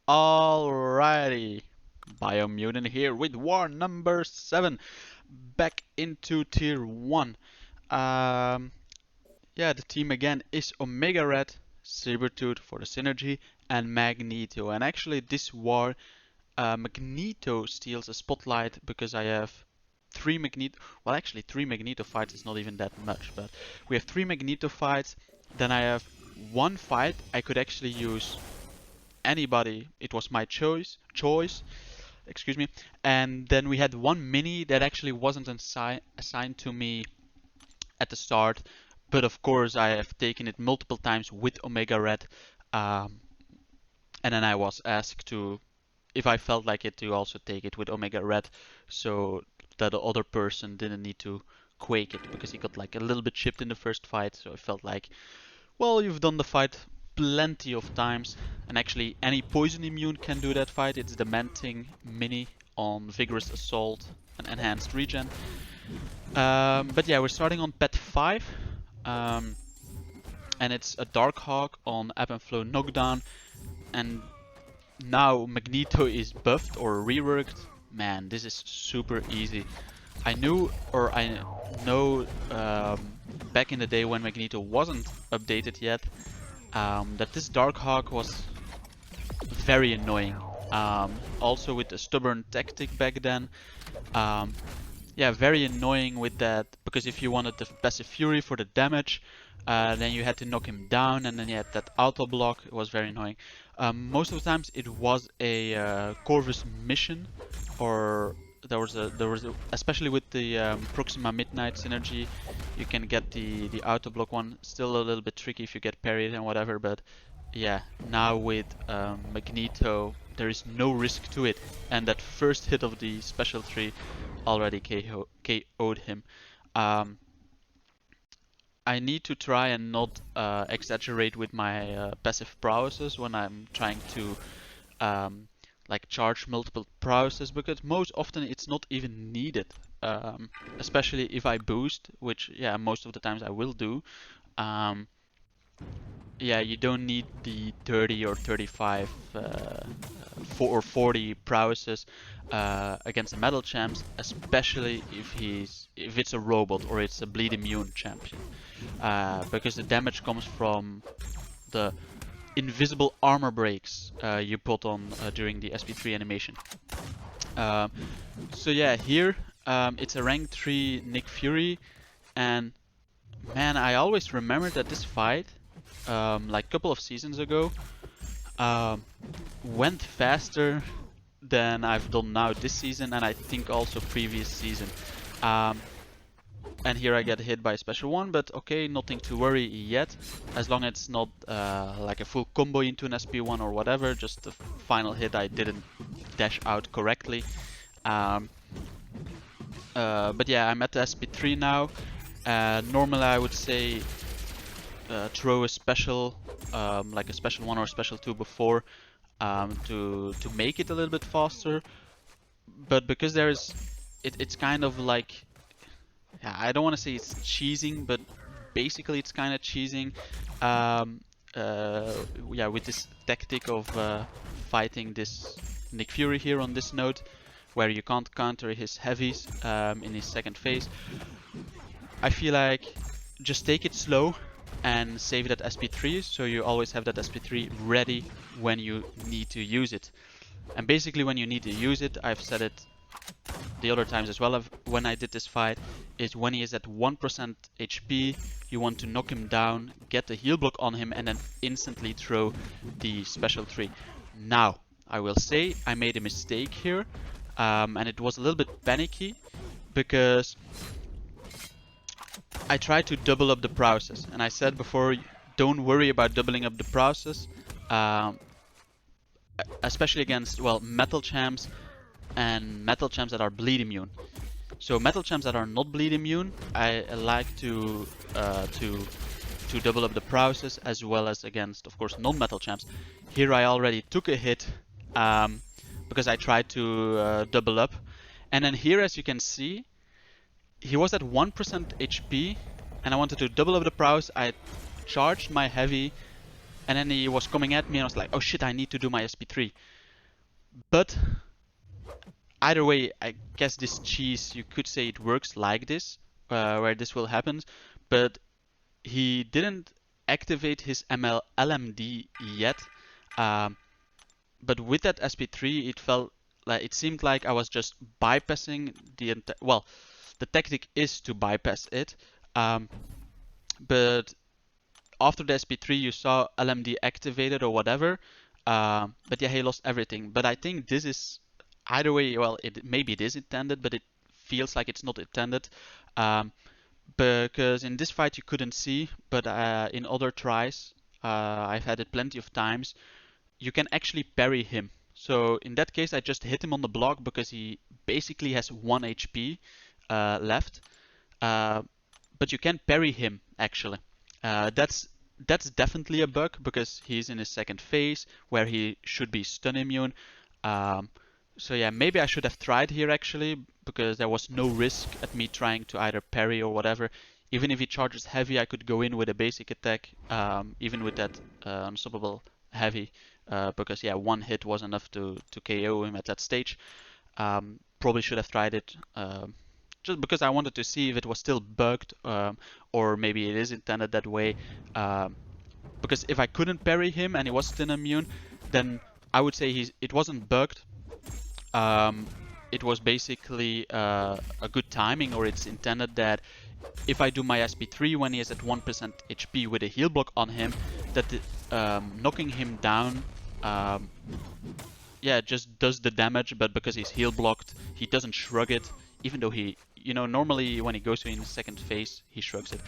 Alrighty, Biomutant here with war number 7, back into tier 1. Um, the team again is Omega Red, Sabertooth for the synergy, and Magneto. And actually this war, Magneto steals a spotlight because I have three Magneto fights is not even that much, but we have 3 Magneto fights. Then I have one fight I could actually use anybody. It was my choice. Excuse me. And then we had one mini that actually wasn't assigned to me at the start, but of course I have taken it multiple times with Omega Red, um, and then I was asked to, if I felt like it, to also take it with Omega Red, so that the other person didn't need to quake it because he got like a little bit chipped in the first fight. So I felt like, well, you've done the fight plenty of times, and actually any poison immune can do that fight. It's the Manting Mini on Vigorous Assault and Enhanced Regen. But yeah, we're starting on pet 5, and it's a Darkhawk on Ebb and Flow Knockdown, and now Magneto is buffed or reworked. Man, this is super easy. I know back in the day when Magneto wasn't updated yet, that this Darkhawk was very annoying. Also with the stubborn tactic back then. Yeah, very annoying with that, because if you wanted the passive fury for the damage, then you had to knock him down, and then you had that auto block. It was very annoying. Most of the times it was a Corvus mission, or there was a especially with the Proxima Midnight synergy, you can get the auto block one. Still a little bit tricky if you get parried and whatever, but yeah, now with Magneto, there is no risk to it, and that first hit of the special 3 already KO'd him. I need to try and not exaggerate with my passive prowesses when I'm trying to like charge multiple prowesses, because most often it's not even needed. Especially if I boost, which yeah, most of the times I will do. Yeah, you don't need the 30 or 35 or 40 prowesses against the metal champs, especially if it's a robot or it's a bleed immune champion, because the damage comes from the invisible armor breaks you put on during the SP3 animation. So yeah, here it's a rank 3 Nick Fury, and man, I always remember that this fight, like a couple of seasons ago, went faster than I've done now this season, and I think also previous season. And here I get hit by a special one, but okay, nothing to worry yet, as long as it's not like a full combo into an SP1 or whatever, just the final hit I didn't dash out correctly. But yeah, I'm at the SP3 now. Normally I would say throw a special, like a special 1 or a special 2 before, to make it a little bit faster. But because it's kind of like, yeah, I don't want to say it's cheesing, but basically it's kind of cheesing. Yeah, with this tactic of fighting this Nick Fury here on this node, where you can't counter his heavies in his second phase. I feel like just take it slow and save that SP3, so you always have that SP3 ready when you need to use it. And basically when you need to use it, I've said it the other times as well when I did this fight, is when he is at 1% HP, you want to knock him down, get the heal block on him, and then instantly throw the special 3. Now, I will say I made a mistake here, and it was a little bit panicky, because I tried to double up the prowesses, and I said before, don't worry about doubling up the prowesses, especially against, well, metal champs and metal champs that are bleed immune. So metal champs that are not bleed immune, I like to double up the prowesses, as well as against, of course, non-metal champs. Here I already took a hit because I tried to double up, and then here, as you can see, he was at 1% HP, and I wanted to double up the prowess. I charged my heavy, And then he was coming at me and I was like, oh shit, I need to do my SP3. But either way, I guess this cheese, you could say it works like this, where this will happen. But he didn't activate his LMD yet. But with that SP3, it seemed like I was just bypassing well, the tactic is to bypass it. But after the SP3 you saw LMD activated or whatever. But yeah, he lost everything. But I think this is either way, well, maybe it is intended, but it feels like it's not intended. Because in this fight you couldn't see, but in other tries, I've had it plenty of times, you can actually parry him. So in that case, I just hit him on the block because he basically has 1 HP left. But you can parry him actually. That's definitely a bug because he's in his second phase where he should be stun immune. So yeah, maybe I should have tried here actually because there was no risk at me trying to either parry or whatever. Even if he charges heavy, I could go in with a basic attack, even with that unstoppable heavy, because yeah, one hit was enough to KO him at that stage. Probably should have tried it just because I wanted to see if it was still bugged, or maybe it is intended that way. Because if I couldn't parry him and he was still immune, then I would say it wasn't bugged. It was basically a good timing, or it's intended that if I do my SP3 when he is at 1% HP with a heal block on him, that knocking him down, yeah, just does the damage, but because he's heal blocked, he doesn't shrug it, even though he, normally when he goes in the second phase, he shrugs it.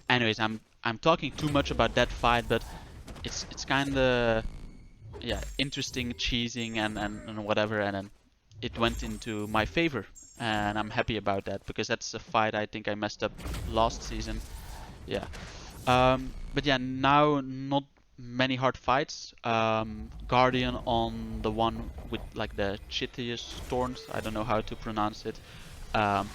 Anyways, I'm talking too much about that fight, but it's kind of, yeah, interesting cheesing and whatever, and then it went into my favor, and I'm happy about that because that's a fight I think I messed up last season. Yeah. But yeah, now not many hard fights. Guardian on the one with like the chittiest thorns. I don't know how to pronounce it. But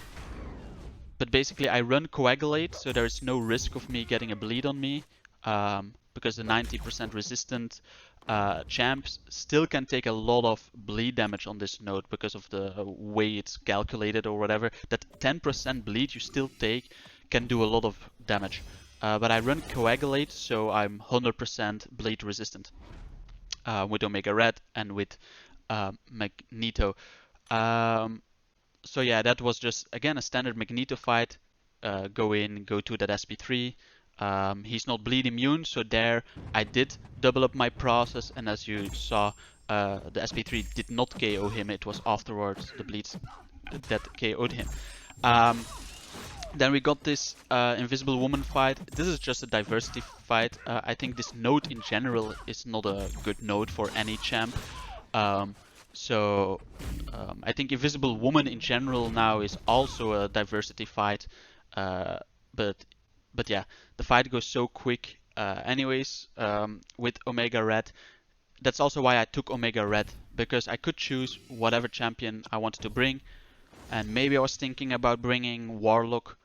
basically I run coagulate, so there's no risk of me getting a bleed on me, because the 90% resistant champs still can take a lot of bleed damage on this node because of the way it's calculated or whatever. That 10% bleed you still take can do a lot of damage. But I run coagulate, so I'm 100% bleed resistant with Omega Red and with Magneto. So yeah, that was just again a standard Magneto fight. Go in, go to that SP3. He's not bleed immune, so there I did double up my process, and as you saw, the SP3 did not KO him. It was afterwards the bleeds that KO'd him. Then we got this Invisible Woman fight. This is just a diversity fight. I think this node in general is not a good node for any champ. So I think Invisible Woman in general now is also a diversity fight. But yeah, the fight goes so quick. Anyways, with Omega Red, that's also why I took Omega Red, because I could choose whatever champion I wanted to bring. And maybe I was thinking about bringing Warlock,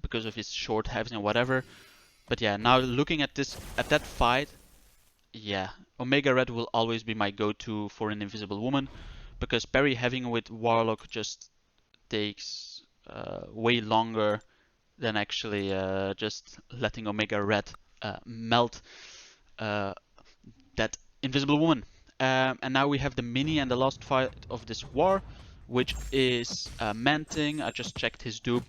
because of his short halves and whatever. But yeah, now looking at that fight, yeah, Omega Red will always be my go-to for an Invisible Woman, because parry having with Warlock just takes way longer than actually just letting Omega Red melt that Invisible Woman. And now we have the mini and the last fight of this war, which is Manting. I just checked his dupe.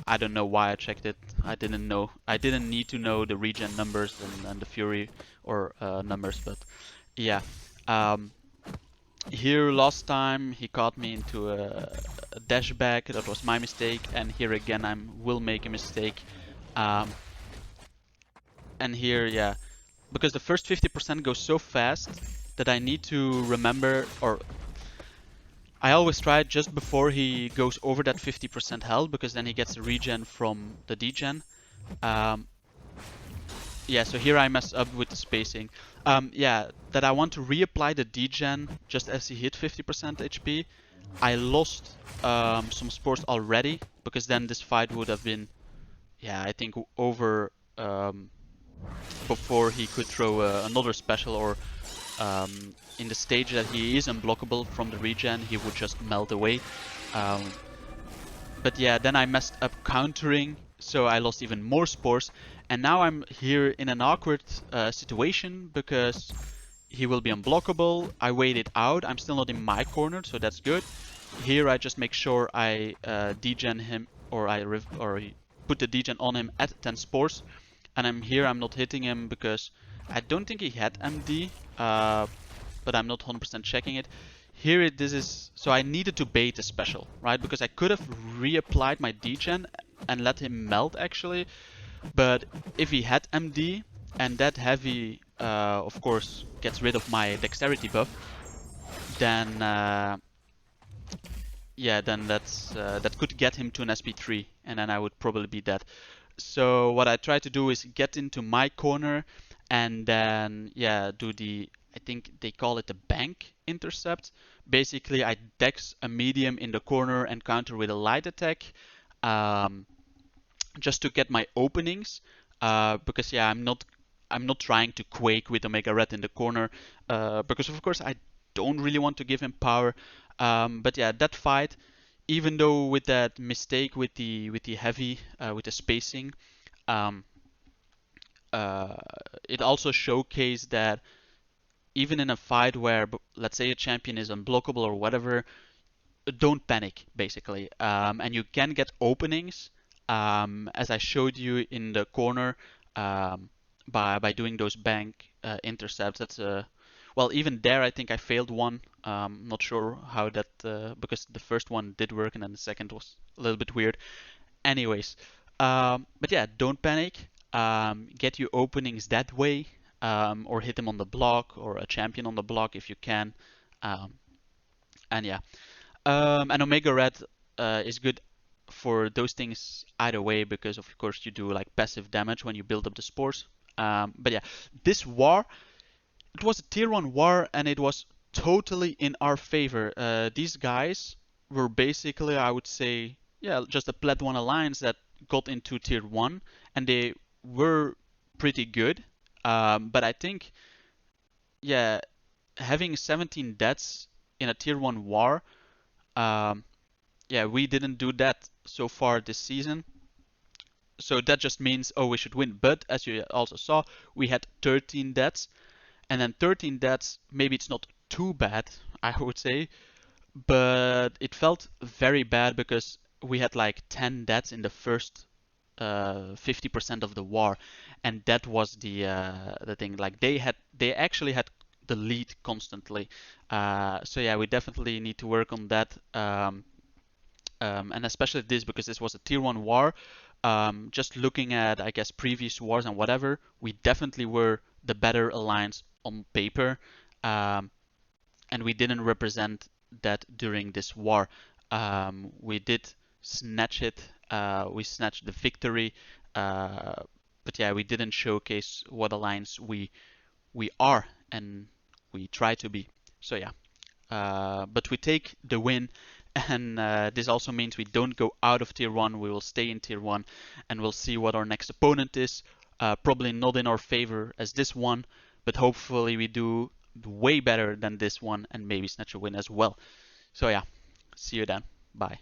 I don't know why I checked it. I didn't know. I didn't need to know the regen numbers and the Fury or numbers, but yeah. Here last time he caught me into a dash back. That was my mistake, and here again I will make a mistake. And here, yeah, because the first 50% goes so fast that I need to remember, or I always try it just before he goes over that 50% health, because then he gets a regen from the degen. Yeah, so here I messed up with the spacing. Yeah, that I want to reapply the degen just as he hit 50% HP. I lost some spores already, because then this fight would have been, yeah, I think over before he could throw another special, or in the stage that he is unblockable from the regen, he would just melt away. But yeah, then I messed up countering, so I lost even more spores. And now I'm here in an awkward situation because he will be unblockable. I wait it out. I'm still not in my corner, so that's good. Here I just make sure I degen him, or put the degen on him at 10 spores. And I'm here, I'm not hitting him because I don't think he had MD, but I'm not 100% checking it. Here this is, so I needed to bait a special, right? Because I could have reapplied my degen and let him melt actually, but if he had MD and that heavy, of course, gets rid of my dexterity buff, then yeah, then that could get him to an SP3, and then I would probably be dead. So what I try to do is get into my corner, and then yeah, do the, I think they call it the bank intercept. Basically, I dex a medium in the corner and counter with a light attack, just to get my openings. Because yeah, I'm not trying to quake with Omega Red in the corner, because of course I don't really want to give him power. But yeah, that fight, even though with that mistake with the heavy with the spacing, um, uh, it also showcased that even in a fight where, let's say, a champion is unblockable or whatever, don't panic basically, and you can get openings, as I showed you in the corner, by doing those bank intercepts. That's well, even there I think I failed one. Not sure how that, because the first one did work and then the second was a little bit weird. Anyways, but yeah, don't panic. Get you openings that way, or hit them on the block or a champion on the block if you can. Um, and yeah, and Omega Red is good for those things either way, because of course you do like passive damage when you build up the spores. But yeah, this war, it was a tier 1 war and it was totally in our favor. These guys were basically, I would say, yeah, just a Plat 1 alliance that got into tier 1, and they were pretty good. But I think, yeah, having 17 deaths in a tier 1 war, um, yeah, we didn't do that so far this season. So that just means, oh, we should win. But as you also saw, we had 13 deaths. And then 13 deaths, maybe it's not too bad, I would say. But it felt very bad because we had like 10 deaths in the first 50% of the war. And that was the thing. Like they actually had the lead constantly. So yeah, we definitely need to work on that. And especially this, because this was a tier 1 war. Just looking at, I guess, previous wars and whatever, we definitely were the better alliance on paper, and we didn't represent that during this war. We did snatch it, we snatched the victory, but yeah, we didn't showcase what alliance we are and we try to be. So yeah, but we take the win, and this also means we don't go out of tier 1, we will stay in tier 1, and we'll see what our next opponent is. Probably not in our favor as this one, but hopefully we do way better than this one and maybe snatch a win as well. So yeah, see you then. Bye.